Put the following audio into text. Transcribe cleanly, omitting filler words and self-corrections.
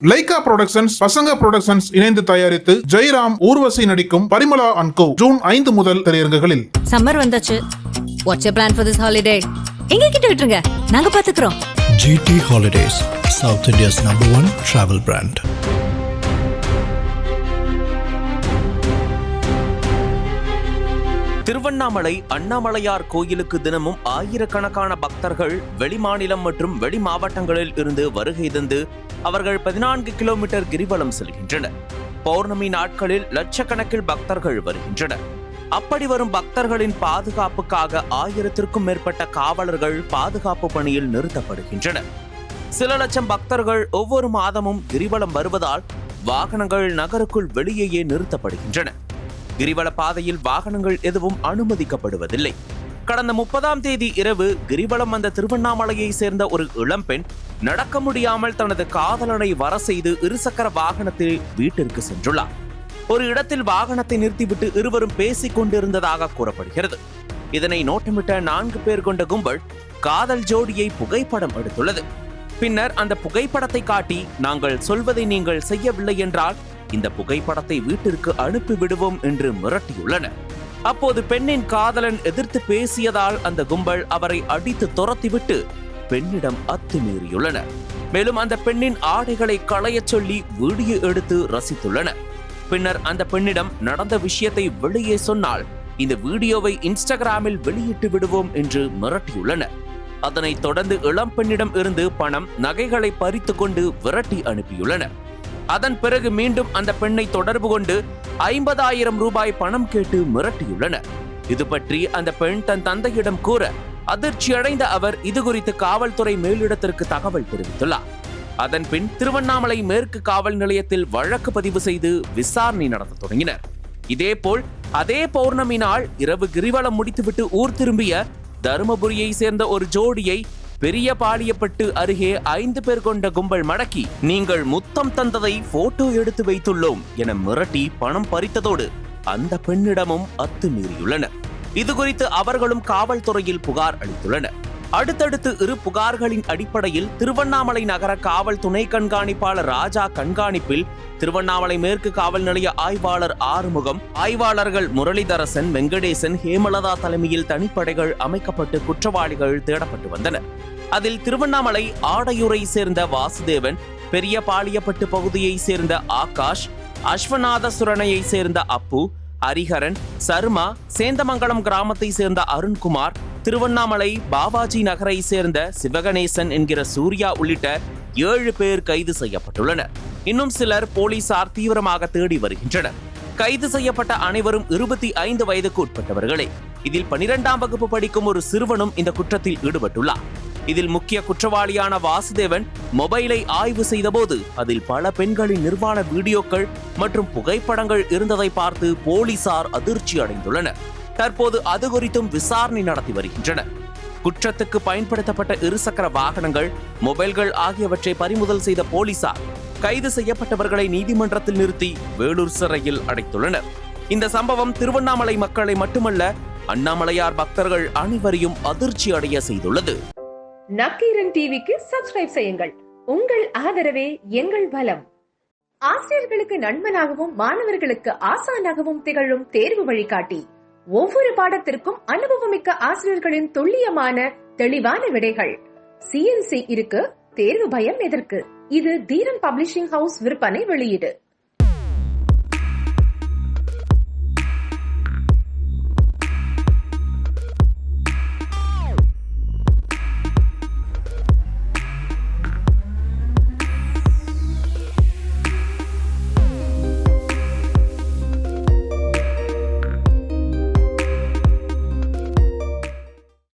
Lyca productions, பசங்க productions இணைந்து தயாரித்து ஜெயராம், ஊர்வசி நடிக்கும் பரிமளா அண்ட் கோ ஜூன் 5 முதல் திரையரங்குகளில். சம்மர் வந்தாச்சு. What's your plan for this holiday? எங்க கிட்ட விட்டுருங்க, நாங்க பாத்துக்கிறோம். GT Holidays, South India's #1 travel brand. Tiruvannamalai Annamalaiyar கோயிலுக்கு தினமும் ஆயிரக்கணக்கான பக்தர்கள் வெளிமாநிலம் மற்றும் வெளி மாவட்டங்களில் இருந்து வருகை தந்து அவர்கள் 14 கிலோமீட்டர் கிரிவலம் செல்கின்றனர். பௌர்ணமி நாட்களில் லட்சக்கணக்கில் பக்தர்கள் வருகின்றனர். அப்படி வரும் பக்தர்களின் பாதுகாப்புக்காக 1000க்கும் மேற்பட்ட காவலர்கள் பாதுகாப்பு பணியில் நிறுத்தப்படுகின்றனர். சில லட்சம் பக்தர்கள் ஒவ்வொரு மாதமும் கிரிவலம் வருவதால் வாகனங்கள் நகருக்குள் வெளியேயே நிறுத்தப்படுகின்றன. கிரிவல பாதையில் வாகனங்கள் எதுவும் அனுமதிக்கப்படுவதில்லை. கடந்த 30ஆம் தேதி இரவு கிரிவலம் வந்த திருவண்ணாமலையை சேர்ந்த ஒரு இளம்பெண் நடக்க முடியாமல் தனது காதலனை வர செய்து இருசக்கர வாகனத்தில் வீட்டிற்கு சென்றுள்ளார். ஒரு இடத்தில் வாகனத்தை நிறுத்திவிட்டு இருவரும் பேசிக் கொண்டிருந்ததாக கூறப்படுகிறது. இதனை நோட்டமிட்ட 4 பேர் கொண்ட கும்பல் காதல் ஜோடியை புகைப்படம் எடுத்துள்ளது. பின்னர் அந்த புகைப்படத்தை காட்டி, நாங்கள் சொல்வதை நீங்கள் செய்யவில்லை என்றால் இந்த புகைப்படத்தை வீட்டிற்கு அனுப்பி விடுவோம் என்று மிரட்டியுள்ளனர். அப்போது பெண்ணின் காதலன் எதிர்த்து பேசியதால் அந்த கும்பல் அவரை அடித்து துரத்திவிட்டு பெண்ணிடம் அத்துமீறியுள்ளனர். மேலும் அந்த பெண்ணின் ஆடைகளை களையச் சொல்லி வீடியோ எடுத்து ரசித்துள்ளனர். பின்னர் அந்த பெண்ணிடம் நடந்த விஷயத்தை வெளியே சொன்னால் இந்த வீடியோவை இன்ஸ்டாகிராமில் வெளியிட்டு விடுவோம் என்று மிரட்டியுள்ளனர். அதனைத் தொடர்ந்து இளம் பெண்ணிடம் இருந்து பணம், நகைகளை பறித்து கொண்டு விரட்டி அனுப்பியுள்ளனர். அதன் பிறகு மீண்டும் அந்த பெண்ணை தொடர்பு கொண்டு 50,000 ரூபாய் பணம் கேட்டு மிரட்டியுள்ளனர். இது பற்றி அந்த பெண் தன் தந்தையிடம் கூற அதிர்ச்சியடைந்த அவர் இது குறித்து காவல்துறை மேலிடத்திற்கு தகவல் தெரிவித்துள்ளார். அதன் பின் திருவண்ணாமலை மேற்கு காவல் நிலையத்தில் வழக்கு பதிவு செய்து விசாரணை நடத்த தொடங்கினர். இதேபோல் அதே பௌர்ணமி நாள் இரவு கிரிவலம் முடித்துவிட்டு ஊர் திரும்பிய தருமபுரியை சேர்ந்த ஒரு ஜோடியை பெரிய பாடியப்பட்டு அருகே 5 பேர் கொண்ட கும்பல் மடக்கி, நீங்கள் முத்தம் தந்ததை போட்டோ எடுத்து வைத்துள்ளோம் என மிரட்டி பணம் பறித்ததோடு அந்த பெண்ணிடமும் அத்துமீறியுள்ளனர். இதுகுறித்து அவர்களும் காவல்துறையில் புகார் அளித்துள்ளனர். அடுத்தடுத்து இரு புகார்களின் அடிப்படையில் திருவண்ணாமலை நகர காவல் துணை கண்காணிப்பாளர் ராஜா கண்காணிப்பில் திருவண்ணாமலை மேற்கு காவல் நிலைய ஆய்வாளர் ஆறுமுகம், ஆய்வாளர்கள் முரளிதரசன், வெங்கடேசன், ஹேமலதா தலைமையில் தனிப்படைகள் அமைக்கப்பட்டு குற்றவாளிகள் தேடப்பட்டு வந்தனர். அதில் திருவண்ணாமலை ஆடையூரை சேர்ந்த வாசுதேவன், பெரிய பாளியப்பட்டு பகுதியை சேர்ந்த ஆகாஷ், அஸ்வநாத சுரணையை சேர்ந்த அப்பு, ஹரிஹரன், சர்மா, சேந்தமங்கலம் கிராமத்தை சேர்ந்த அருண்குமார், திருவண்ணாமலை பாபாஜி நகரை சேர்ந்த சிவகணேசன் என்கிற சூர்யா உள்ளிட்ட 7 பேர் கைது செய்யப்பட்டுள்ளனர். இன்னும் சிலர் போலீசார் தீவிரமாக தேடி வருகின்றனர். கைது செய்யப்பட்ட அனைவரும் 25 வயதுக்கு உட்பட்டவர்களே. இதில் 12ஆம் வகுப்பு படிக்கும் ஒரு சிறுவனும் இந்த குற்றத்தில் ஈடுபட்டுள்ளார். இதில் முக்கிய குற்றவாளியான வாசுதேவன் மொபைலை ஆய்வு செய்தபோது அதில் பல பெண்களின் நிர்வாண வீடியோக்கள் மற்றும் புகைப்படங்கள் இருந்ததை பார்த்து போலீசார் அதிர்ச்சி அடைந்துள்ளனர். தற்போது அது குறித்தும் விசாரணை நடத்தி வருகின்றனர். குற்றத்துக்கு பயன்படுத்தப்பட்ட இருசக்கர வாகனங்கள், மொபைல்கள் ஆகியவற்றை பறிமுதல் செய்த போலீசார் கைது செய்யப்பட்டவர்களை நீதிமன்றத்தில் நிறுத்தி வேலூர் சிறையில் அடைத்துள்ளனர். இந்த சம்பவம் திருவண்ணாமலை மக்களை மட்டுமல்ல, அண்ணாமலையார் பக்தர்கள் அனைவரையும் அதிர்ச்சி அடைய செய்துள்ளது. நக்கீரன் டிவிக்கு சப்ஸ்கிரைப் செய்யுங்கள். உங்கள் ஆதரவே எங்கள் பலம். ஆசிரியர்களுக்கு நண்பனாகவும் மாணவர்களுக்கு ஆசானாகவும் திகழும் தேர்வு வழிகாட்டி. ஒவ்வொரு பாடத்திற்கும் அனுபவமிக்க ஆசிரியர்களின் துல்லியமான தெளிவான விடைகள். CNC இருக்கு, தேர்வு பயம் எதற்கு? இது தீரன் பப்ளிஷிங் ஹவுஸ் விற்பனை வெளியீடு.